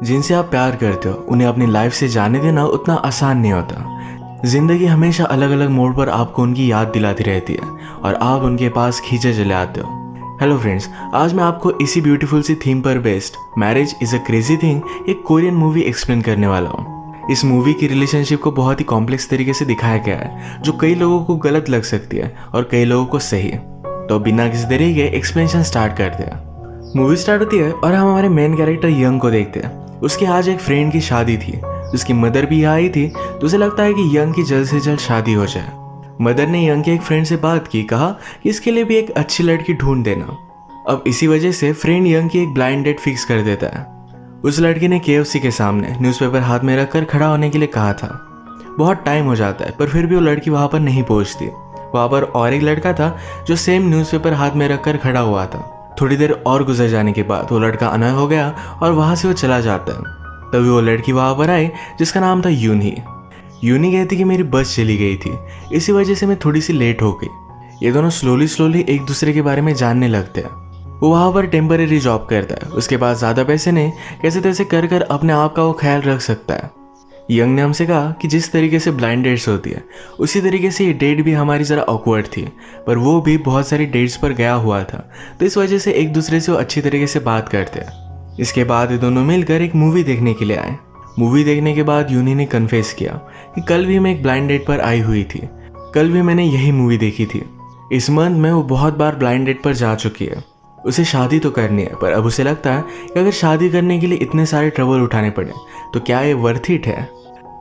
जिनसे आप प्यार करते हो उन्हें अपनी लाइफ से जाने देना उतना आसान नहीं होता। जिंदगी हमेशा अलग अलग मोड़ पर आपको उनकी याद दिलाती रहती है और आप उनके पास खींचे चले आते हो। हेलो फ्रेंड्स, आज मैं आपको इसी ब्यूटीफुल सी थीम पर based marriage is a crazy thing एक कोरियन मूवी एक्सप्लेन करने वाला हूँ। इस मूवी की रिलेशनशिप को बहुत ही कॉम्प्लेक्स तरीके से दिखाया गया है जो कई लोगों को गलत लग सकती है और कई लोगों को सही। तो बिना किसी देरी के एक्सप्लेनेशन स्टार्ट करते हैं। मूवी स्टार्ट होती है और हम हमारे मेन कैरेक्टर यंग को देखते हैं। उसकी आज एक फ्रेंड की शादी थी, उसकी मदर भी यहाँ आई थी, तो उसे लगता है कि यंग की जल्द से जल्द शादी हो जाए। मदर ने यंग के एक फ्रेंड से बात की, कहा कि इसके लिए भी एक अच्छी लड़की ढूंढ देना। अब इसी वजह से फ्रेंड यंग की एक ब्लाइंड डेट फिक्स कर देता है। उस लड़की ने KFC के सामने न्यूज़पेपर हाथ में रखकर खड़ा होने के लिए कहा था। बहुत टाइम हो जाता है पर फिर भी वो लड़की वहाँ पर नहीं पहुँचती। वहाँ पर और एक लड़का था जो सेम न्यूज़पेपर हाथ में रखकर खड़ा हुआ था। थोड़ी देर और गुजर जाने के बाद वो लड़का अनय हो गया और वहाँ से वो चला जाता है। तभी वो लड़की वहाँ पर आई जिसका नाम था यूनी। यूनी कहती कि मेरी बस चली गई थी, इसी वजह से मैं थोड़ी सी लेट हो गई। ये दोनों स्लोली एक दूसरे के बारे में जानने लगते हैं। वो वहाँ पर टेम्परेरी जॉब करता है, उसके पास ज़्यादा पैसे नहीं, कैसे तैसे कर कर अपने आप का वो ख्याल रख सकता है। यंग ने हमसे कहा कि जिस तरीके से ब्लाइंड डेट्स होती है उसी तरीके से ये डेट भी हमारी ज़रा ऑकवर्ड थी, पर वो भी बहुत सारी डेट्स पर गया हुआ था, तो इस वजह से एक दूसरे से वो अच्छी तरीके से बात करते हैं। इसके बाद ये दोनों मिलकर एक मूवी देखने के लिए आए। मूवी देखने के बाद यूनी ने कन्फेस किया कि कल भी मैं एक ब्लाइंड डेट पर आई हुई थी, कल भी मैंने यही मूवी देखी थी। इस मंथ में वो बहुत बार ब्लाइंड डेट पर जा चुकी है। उसे शादी तो करनी है, पर अब उसे लगता है कि अगर शादी करने के लिए इतने सारे ट्रबल उठाने पड़े तो क्या ये वर्थ इट है।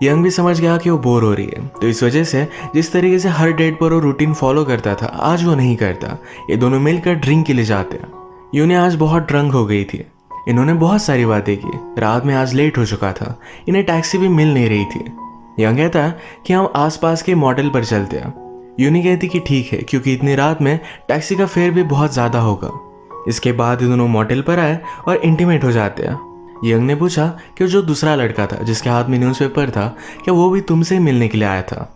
यंग भी समझ गया कि वो बोर हो रही है, तो इस वजह से जिस तरीके से हर डेट पर वो रूटीन फॉलो करता था आज वो नहीं करता। ये दोनों मिलकर ड्रिंक के लिए जाते हैं। यूनी आज बहुत ड्रंक हो गई थी। इन्होंने बहुत सारी बातें की। रात में आज लेट हो चुका था, इन्हें टैक्सी भी मिल नहीं रही थी। यंग कहता है कि हम आसपास के मॉडल पर चलते हैं। यूनी कहती कि ठीक है, क्योंकि इतनी रात में टैक्सी का फेयर भी बहुत ज़्यादा होगा। इसके बाद ये दोनों मॉडल पर आए और इंटीमेट हो जाते हैं। यंग ने पूछा कि जो दूसरा लड़का था जिसके हाथ में न्यूज़पेपर था, क्या वो भी तुमसे मिलने के लिए आया था।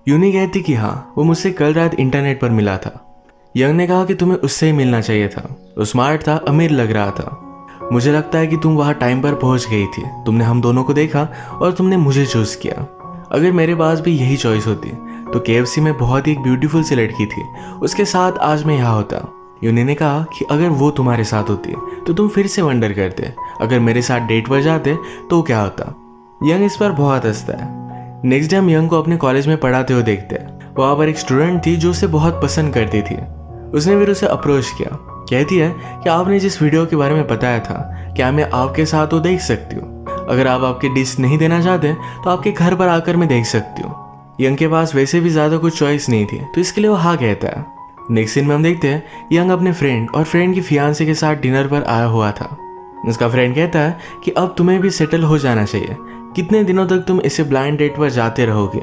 यूनी कहती कि हाँ, वो मुझसे कल रात इंटरनेट पर मिला था। यंग ने कहा कि तुम्हें उससे ही मिलना चाहिए था, वो स्मार्ट था, अमीर लग रहा था। मुझे लगता है कि तुम वहाँ टाइम पर पहुँच गई थी। तुमने हम दोनों को देखा और तुमने मुझे चूज़ किया। अगर मेरे पास भी यही चॉइस होती तो KFC में बहुत ही एक ब्यूटीफुल सी लड़की थी, उसके साथ आज मैं यहाँ होता। यूनी ने कहा कि अगर वो तुम्हारे साथ होती तो तुम फिर से वंडर करते, अगर मेरे साथ डेट पर जाते तो क्या होता। यंग इस पर बहुत हंसता है। नेक्स्ट डे हम यंग को अपने कॉलेज में पढ़ाते हुए देखते हैं। वहाँ पर एक स्टूडेंट थी जो उसे बहुत पसंद करती थी। उसने फिर उसे अप्रोच किया। कहती है कि आपने जिस वीडियो के बारे में बताया था, क्या मैं आपके साथ वो देख सकती हूँ। अगर आप आपकी डिश नहीं देना चाहते तो आपके घर पर आकर मैं देख सकती हूँ। यंग के पास वैसे भी ज़्यादा कुछ चॉइस नहीं थी, तो इसके लिए वो हाँ कहता है। नेक्स्ट सीन में हम देखते हैं यंग अपने फ्रेंड और फ्रेंड की फियांसे के साथ डिनर पर आया हुआ था। उसका फ्रेंड कहता है कि अब तुम्हें भी सेटल हो जाना चाहिए। कितने दिनों तक तुम इसे ब्लाइंड डेट पर जाते रहोगे।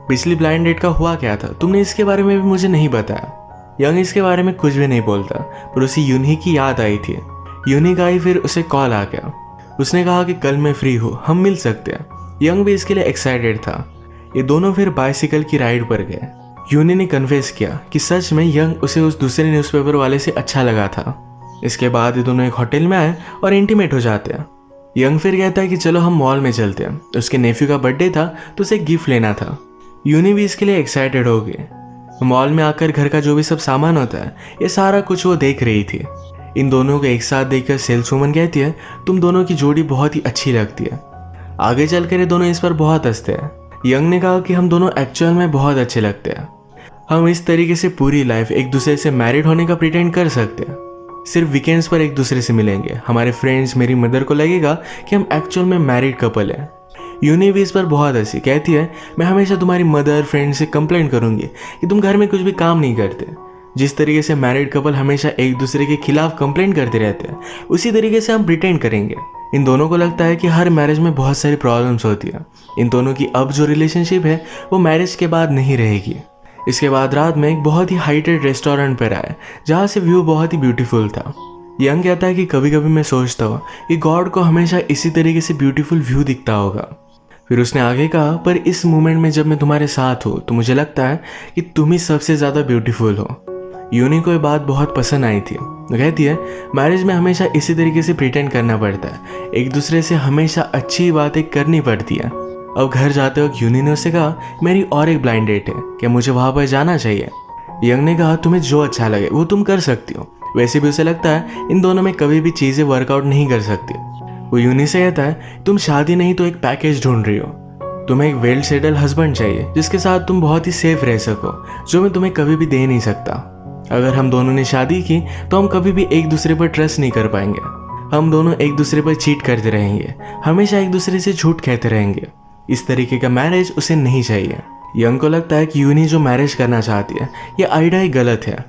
पिछली ब्लाइंड डेट का हुआ क्या था, तुमने इसके बारे में भी मुझे नहीं बताया। यंग इसके बारे में कुछ भी नहीं बोलता, पर उसे यूनी की याद आई थी। यूनी का ही फिर उसे कॉल आ गया। उसने कहा कि कल मैं फ्री हूँ, हम मिल सकते हैं। यंग भी इसके लिए एक्साइटेड था। ये दोनों फिर बाइसिकल की राइड पर गए। यूनी ने कन्फेस किया कि सच में यंग उसे उस दूसरे न्यूज़पेपर वाले से अच्छा लगा था। इसके बाद ये दोनों एक होटल में आए और इंटीमेट हो जाते हैं। यंग फिर कहता है कि चलो हम मॉल में चलते हैं। उसके नेफ्यू का बर्थडे था तो उसे गिफ्ट लेना था। यूनी भी इसके लिए एक्साइटेड हो गई। मॉल में आकर घर का जो भी सब सामान होता है ये सारा कुछ वो देख रही थी। इन दोनों को एक साथ देखकर सेल्स वूमन कहती है तुम दोनों की जोड़ी बहुत ही अच्छी लगती है। आगे चलकर ये दोनों इस पर बहुत हंसते हैं। यंग ने कहा कि हम दोनों एक्चुअल में बहुत अच्छे लगते हैं। हम इस तरीके से पूरी लाइफ एक दूसरे से मैरिड होने का प्रिटेंड कर सकते हैं। सिर्फ वीकेंड्स पर एक दूसरे से मिलेंगे। हमारे फ्रेंड्स, मेरी मदर को लगेगा कि हम एक्चुअल में मैरिड कपल हैं। यूनी भी इस पर बहुत हंसी। कहती है मैं हमेशा तुम्हारी मदर, फ्रेंड से कंप्लेंट करूंगी कि तुम घर में कुछ भी काम नहीं करते। जिस तरीके से मैरिड कपल हमेशा एक दूसरे के खिलाफ कंप्लेंट करते रहते हैं, उसी तरीके से हम प्रिटेंड करेंगे। इन दोनों को लगता है कि हर मैरिज में बहुत सारी प्रॉब्लम्स होती है। इन दोनों की अब जो रिलेशनशिप है वो मैरिज के बाद नहीं रहेगी। इसके बाद रात में एक बहुत ही हाइटेड रेस्टोरेंट पर आए जहाँ से व्यू बहुत ही ब्यूटीफुल था। यंग कहता है कि कभी कभी मैं सोचता हूँ कि गॉड को हमेशा इसी तरीके से ब्यूटीफुल व्यू दिखता होगा। फिर उसने आगे कहा पर इस मोमेंट में जब मैं तुम्हारे साथ हूँ तो मुझे लगता है कि तुम ही सबसे ज़्यादा ब्यूटीफुल हो। यूनी को ये बात बहुत पसंद आई थी। वो कहती है मैरिज में हमेशा इसी तरीके से प्रिटेंड करना पड़ता है, एक दूसरे से हमेशा अच्छी बातें करनी पड़ती है। अब घर जाते वक्त यूनी ने उससे कहा मेरी और एक ब्लाइंड डेट है, क्या मुझे वहाँ पर जाना चाहिए। यंग ने कहा तुम्हें जो अच्छा लगे वो तुम कर सकती हो। वैसे भी उसे लगता है इन दोनों में कभी भी चीज़ें वर्कआउट नहीं कर सकती। वो यूनी से कहता है तुम शादी नहीं तो एक पैकेज ढूंढ रही हो, तुम्हें एक वेल सेटल हस्बैंड चाहिए जिसके साथ तुम बहुत ही सेफ रह सको, जो मैं तुम्हें कभी भी दे नहीं सकता। अगर हम दोनों ने शादी की तो हम कभी भी एक दूसरे पर ट्रस्ट नहीं कर पाएंगे, हम दोनों एक दूसरे पर चीट करते रहेंगे, हमेशा एक दूसरे से झूठ कहते रहेंगे। इस तरीके का मैरिज उसे नहीं चाहिए। यंग को लगता है कि यूनी जो मैरिज करना चाहती है ये आइडिया ही गलत है।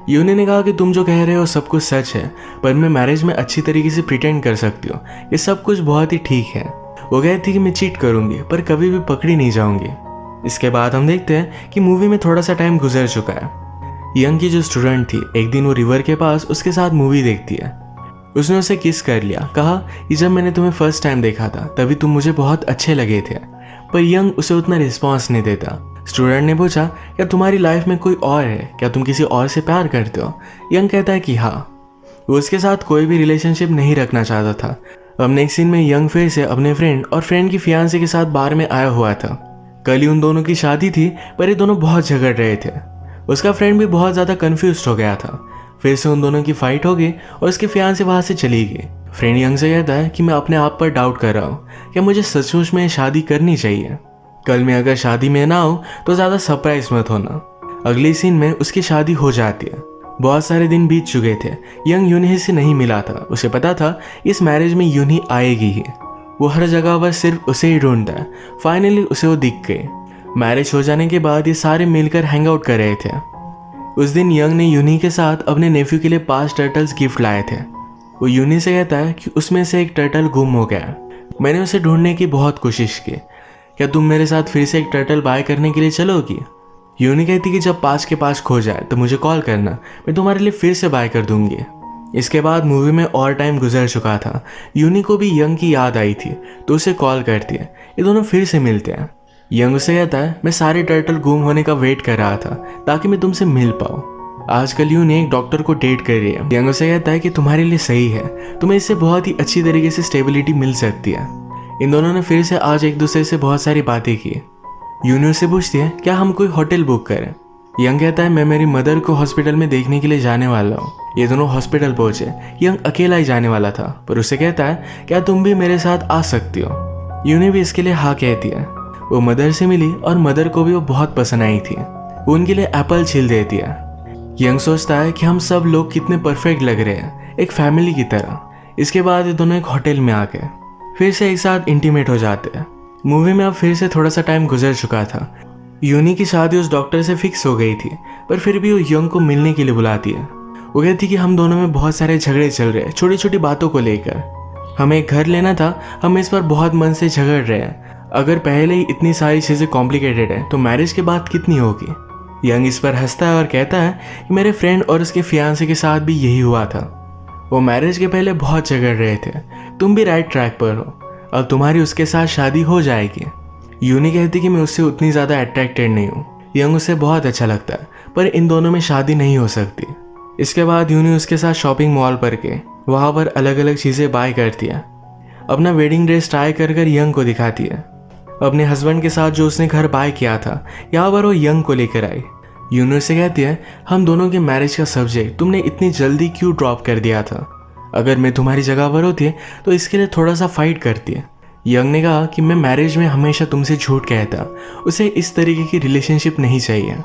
यूनी ने कहा कि तुम जो कह रहे हो सब कुछ सच है, पर मैं मैरिज में अच्छी तरीके से प्रिटेंड कर सकती हूँ, ये सब कुछ बहुत ही ठीक है। वो कहती कि मैं चीट करूंगी पर कभी भी पकड़ी नहीं जाऊंगी। इसके बाद हम देखते हैं कि मूवी में थोड़ा सा टाइम गुजर चुका है। यंग की जो स्टूडेंट थी एक दिन वो रिवर के पास उसके साथ मूवी देखती है। उसने उसे किस कर लिया, कहा कि जब मैंने तुम्हें फर्स्ट टाइम देखा था तभी तुम मुझे बहुत अच्छे लगे थे, पर यंग उसे उतना रिस्पॉन्स नहीं देता। स्टूडेंट ने पूछा क्या तुम्हारी लाइफ में कोई और है, क्या तुम किसी और से प्यार करते हो। यंग कहता है कि हाँ, वो उसके साथ कोई भी रिलेशनशिप नहीं रखना चाहता था। अब नेक्स्ट सीन में यंग फिर से अपने फ्रेंड और फ्रेंड की फियांसे के साथ बार में आया हुआ था। कल ही उन दोनों की शादी थी, पर ये दोनों बहुत झगड़ रहे थे। उसका फ्रेंड भी बहुत ज़्यादा कन्फ्यूज हो गया था। फिर से उन दोनों की फाइट हो गई और उसकी फियांसे वहाँ से चली गई। फ्रेंड यंग से कहता है कि मैं अपने आप पर डाउट कर रहा हूँ, क्या मुझे सचमुच में शादी करनी चाहिए। कल मैं अगर शादी में ना हूँ तो ज़्यादा सरप्राइज मत होना। अगले सीन में उसकी शादी हो जाती है। बहुत सारे दिन बीत चुके थे। यंग यूनी से नहीं मिला था। उसे पता था इस मैरिज में यूनी आएगी ही। वो हर जगह पर सिर्फ उसे ही ढूंढता है। फाइनली उसे वो दिख गई। मैरिज हो जाने के बाद ये सारे मिलकर हैंग आउट कर रहे थे। उस दिन यंग ने यूनी के साथ अपने नेफ्यू के लिए 5 टर्टल्स गिफ्ट लाए थे। वो यूनी से कहता है कि उसमें से एक टर्टल गुम हो गया। मैंने उसे ढूंढने की बहुत कोशिश की, क्या तुम मेरे साथ फिर से एक टर्टल बाय करने के लिए चलोगी। यूनी कहती कि जब 5 के 5 खो जाए तो मुझे कॉल करना, मैं तुम्हारे लिए फिर से बाय कर दूंगी। इसके बाद मूवी में और टाइम गुजर चुका था। यूनी को भी यंग की याद आई थी तो उसे कॉल करती है। ये दोनों फिर से मिलते हैं। यंग उसे कहता है मैं सारे टर्टल गुम होने का वेट कर रहा था ताकि मैं तुमसे मिल पाऊँ। आजकल यूनी एक डॉक्टर को डेट कर रही है। यंग उसे कहता है कि तुम्हारे लिए सही है, तुम्हें इससे बहुत ही अच्छी तरीके से स्टेबिलिटी मिल सकती है। इन दोनों ने फिर से आज एक दूसरे से बहुत सारी बातें की। यूनी से पूछती है क्या हम कोई होटल बुक करें। यंग कहता है मैं मेरी मदर को हॉस्पिटल में देखने के लिए जाने वाला हूँ। ये दोनों हॉस्पिटल पहुंचे। यंग अकेला ही जाने वाला था, पर उसे कहता है क्या तुम भी मेरे साथ आ सकती हो। यूनी भी इसके लिए हाँ कहती है। वो मदर से मिली और मदर को भी वो बहुत पसंद आई थी। वो उनके लिए एप्पल छील देती है। यंग सोचता है कि हम सब लोग कितने परफेक्ट लग रहे हैं, एक फैमिली की तरह। इसके बाद ये दोनों एक होटल में आ गए, फिर से एक साथ इंटीमेट हो जाते हैं। मूवी में अब फिर से थोड़ा सा टाइम गुजर चुका था। यूनी की शादी उस डॉक्टर से फिक्स हो गई थी, पर फिर भी वो यंग को मिलने के लिए बुलाती है। वो कहती कि हम दोनों में बहुत सारे झगड़े चल रहे हैं छोटी छोटी बातों को लेकर। हमें एक घर लेना था, हम इस पर बहुत मन से झगड़ रहे हैं। अगर पहले ही इतनी सारी चीज़ें कॉम्प्लिकेटेड है तो मैरिज के बाद कितनी होगी। यंग इस पर हंसता है और कहता है कि मेरे फ्रेंड और उसके फियांसे के साथ भी यही हुआ था। वो मैरिज के पहले बहुत झगड़ रहे थे। तुम भी राइट ट्रैक पर हो, अब तुम्हारी उसके साथ शादी हो जाएगी। यूनी कहती कि मैं उससे उतनी ज़्यादा अट्रैक्टेड नहीं हूँ। यंग उसे बहुत अच्छा लगता है, पर इन दोनों में शादी नहीं हो सकती। इसके बाद यूनी उसके साथ शॉपिंग मॉल पर गए। वहाँ पर अलग अलग चीज़ें बाय करती है। अपना वेडिंग ड्रेस ट्राई कर यंग को दिखाती है। अपने हस्बैंड के साथ जो उसने घर बाय किया था यहाँ पर वो यंग को लेकर आई। यूनी से कहती है हम दोनों के मैरिज का सब्जेक्ट तुमने इतनी जल्दी क्यों ड्रॉप कर दिया था। अगर मैं तुम्हारी जगह पर होती तो इसके लिए थोड़ा सा फाइट करती है। यंग ने कहा कि मैं मैरिज में हमेशा तुमसे झूठ कहता, उसे इस तरीके की रिलेशनशिप नहीं चाहिए।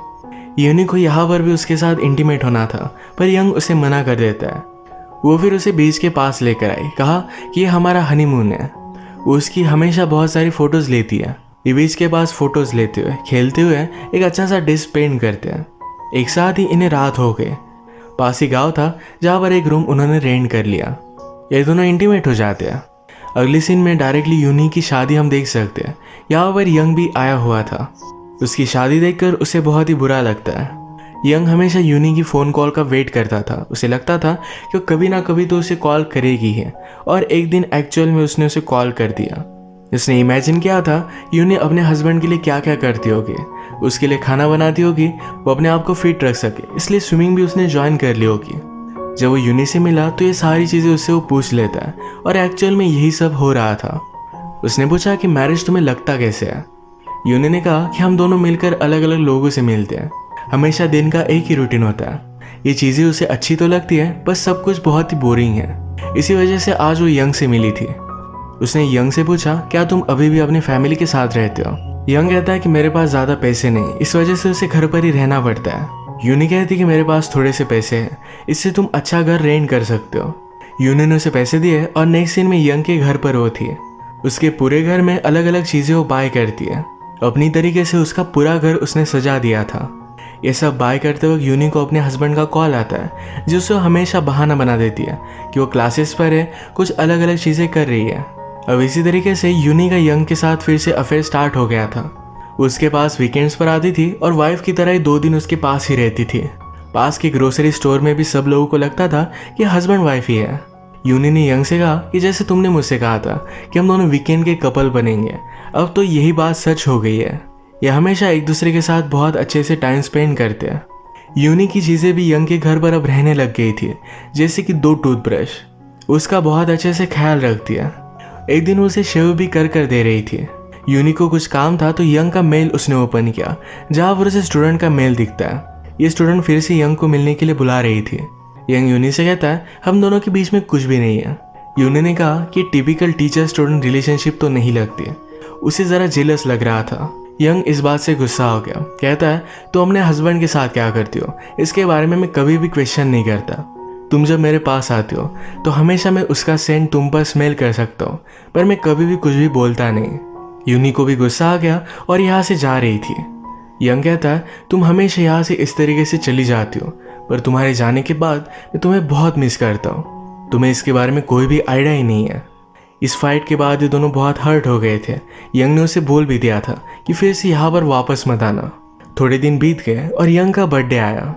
यूनी को यहाँ पर भी उसके साथ इंटीमेट होना था, पर यंग उसे मना कर देता है। वो फिर उसे बीच के पास लेकर आई, कहा कि ये हमारा हनीमून है। वो उसकी हमेशा बहुत सारी फ़ोटोज़ लेती है। ये बीच के पास फ़ोटोज़ लेते हुए खेलते हुए एक अच्छा सा डिश पेंट करते हैं। एक साथ ही इन्हें रात हो गई। पास ही गाँव था जहाँ पर एक रूम उन्होंने रेंट कर लिया। ये दोनों इंटीमेट हो जाते हैं। अगली सीन में डायरेक्टली यूनी की शादी हम देख सकते हैं। यहाँ पर यंग भी आया हुआ था। उसकी शादी देखकर उसे बहुत ही बुरा लगता है। यंग हमेशा यूनी की फ़ोन कॉल का वेट करता था। उसे लगता था कि कभी ना कभी तो उसे कॉल करेगी है, और एक दिन एक्चुअल में उसने उसे कॉल कर दिया। उसने इमेजिन किया था यूनी अपने हस्बैंड के लिए क्या क्या करती होगी, उसके लिए खाना बनाती होगी, वो अपने आप को फिट रख सके, इसलिए स्विमिंग भी उसने ज्वाइन कर ली होगी। जब वो यूनी से मिला तो ये सारी चीज़ें उससे वो पूछ लेता है और एक्चुअल में यही सब हो रहा था। उसने पूछा कि मैरिज तुम्हें लगता कैसे है। यूनी ने कहा कि हम दोनों मिलकर अलग अलग लोगों से मिलते हैं, हमेशा दिन का एक ही रूटीन होता है। ये चीज़ें उसे अच्छी तो लगती है, बस सब कुछ बहुत ही बोरिंग है। इसी वजह से आज वो यंग से मिली थी। उसने यंग से पूछा, क्या तुम अभी भी अपनी फैमिली के साथ रहते हो? यंग कहता है कि मेरे पास ज़्यादा पैसे नहीं, इस वजह से उसे घर पर ही रहना पड़ता है। यूनी कहती कि मेरे पास थोड़े से पैसे हैं, इससे तुम अच्छा घर रेंट कर सकते हो। यूनी ने उसे पैसे दिए और नेक्स्ट सीन में यंग के घर पर वो थी। उसके पूरे घर में अलग अलग चीज़ें वो बाय करती है। अपनी तरीके से उसका पूरा घर उसने सजा दिया था। ये सब बाय करते वक्त यूनी को अपने हस्बैंड का कॉल आता है, जो उसे हमेशा बहाना बना देती है कि वो क्लासेस पर है, कुछ अलग अलग चीज़ें कर रही है। अब इसी तरीके से यूनी का यंग के साथ फिर से अफेयर स्टार्ट हो गया था। उसके पास वीकेंड्स पर आती थी और वाइफ की तरह ही 2 दिन उसके पास ही रहती थी। पास के ग्रोसरी स्टोर में भी सब लोगों को लगता था कि हस्बैंड वाइफ ही है। यूनी ने यंग से कहा कि जैसे तुमने मुझसे कहा था कि हम दोनों वीकेंड के कपल बनेंगे, अब तो यही बात सच हो गई है। ये हमेशा एक दूसरे के साथ बहुत अच्छे से टाइम स्पेंड करते हैं। यूनी की चीज़ें भी यंग के घर पर अब रहने लग गई थी, जैसे कि 2 टूथब्रश। उसका बहुत अच्छे से ख्याल रखती है। एक दिन उसे शेव भी कर दे रही थी। यूनी को कुछ काम था तो यंग का मेल उसने ओपन किया, जहाँ पर उसे स्टूडेंट का मेल दिखता है। ये स्टूडेंट फिर से यंग को मिलने के लिए बुला रही थी। यंग यूनी से कहता है, हम दोनों के बीच में कुछ भी नहीं है। यूनी ने कहा कि टिपिकल टीचर स्टूडेंट रिलेशनशिप तो नहीं लगती। उसे ज़रा जेलस लग रहा था। यंग इस बात से गुस्सा हो गया। कहता है, तो अपने हस्बैंड के साथ क्या करती हो, इसके बारे में मैं कभी भी क्वेश्चन नहीं करता। तुम जब मेरे पास आती हो तो हमेशा मैं उसका सेंट तुम पर स्मेल कर सकता हूँ, पर मैं कभी भी कुछ भी बोलता नहीं। यूनी को भी गुस्सा आ गया और यहाँ से जा रही थी। यंग कहता है, तुम हमेशा यहाँ से इस तरीके से चली जाती हो, पर तुम्हारे जाने के बाद मैं तुम्हें बहुत मिस करता हूँ। तुम्हें इसके बारे में कोई भी आइडिया ही नहीं है। इस फाइट के बाद ये दोनों बहुत हर्ट हो गए थे। यंग ने उसे बोल भी दिया था कि फिर से यहाँ पर वापस मत आना। थोड़े दिन बीत गए और यंग का बर्थडे आया।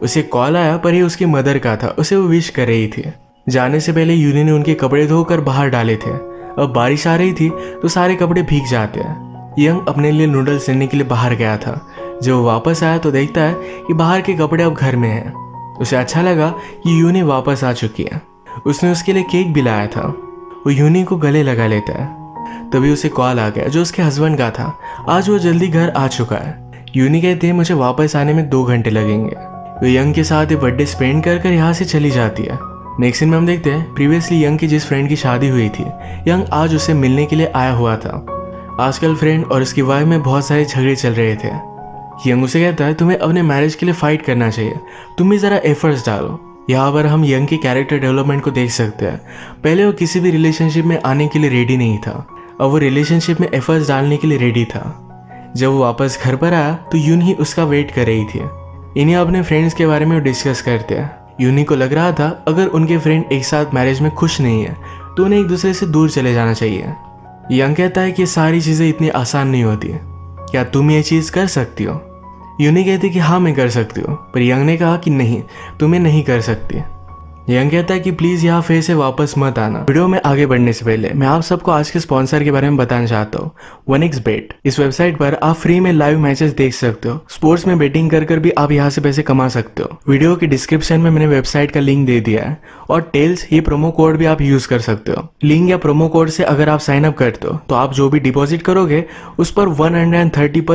उसे कॉल आया, पर ये उसकी मदर का था। उसे वो विश कर रही थी। जाने से पहले यूनी ने उनके कपड़े धोकर बाहर डाले थे। अब बारिश आ रही थी तो सारे कपड़े भीग जाते हैं। यंग अपने लिए नूडल्स लेने के लिए बाहर गया था। जब वो वापस आया तो देखता है कि बाहर के कपड़े अब घर में हैं। उसे अच्छा लगा कि यूनी वापस आ चुकी है। उसने उसके लिए केक भी लाया था। वो यूनी को गले लगा लेता है। तभी उसे कॉल आ गया, जो उसके हस्बैंड का था। आज वो जल्दी घर आ चुका है। यूनी कहती है, मुझे वापस आने में 2 घंटे लगेंगे। वो यंग के साथ ये बर्थडे स्पेंड कर यहाँ से चली जाती है। नेक्स्ट सीन में हम देखते हैं, प्रीवियसली यंग की जिस फ्रेंड की शादी हुई थी, यंग आज उसे मिलने के लिए आया हुआ था। आजकल फ्रेंड और उसकी वाइफ में बहुत सारे झगड़े चल रहे थे। यंग उसे कहता है, तुम्हें अपने मैरिज के लिए फाइट करना चाहिए, तुम भी ज़रा एफर्ट्स डालो। यहाँ पर हम यंग की कैरेक्टर डेवलपमेंट को देख सकते हैं। पहले वो किसी भी रिलेशनशिप में आने के लिए रेडी नहीं था, अब वो रिलेशनशिप में एफर्ट्स डालने के लिए रेडी था। जब वो वापस घर पर आया तो यून ही उसका वेट कर रही थी। इन्हें अपने फ्रेंड्स के बारे में डिस्कस करते हैं। यूनी को लग रहा था अगर उनके फ्रेंड एक साथ मैरिज में खुश नहीं है तो उन्हें एक दूसरे से दूर चले जाना चाहिए। यंग कहता है कि ये सारी चीज़ें इतनी आसान नहीं होती, क्या तुम ये चीज़ कर सकती हो? यूनी कहती कि हाँ मैं कर सकती हूँ, पर यंग ने कहा कि नहीं, तुम्हें नहीं कर सकती। यंग कहता है कि प्लीज़ यहाँ फिर से वापस मत आना। वीडियो में आगे बढ़ने से पहले मैं आप सबको आज के स्पॉन्सर के बारे में बताना चाहता हूँ, 1xBet। इस वेबसाइट पर आप फ्री में लाइव मैचेस देख सकते हो। स्पोर्ट्स में बेटिंग कर भी आप यहाँ से पैसे कमा सकते हो। वीडियो के डिस्क्रिप्शन में मैंने वेबसाइट का लिंक दे दिया है, और टेल्स ये प्रोमो कोड भी आप यूज कर सकते हो। लिंक या प्रोमो कोड से अगर आप साइन अप करते हो तो आप जो भी डिपॉजिट करोगे उस पर 130%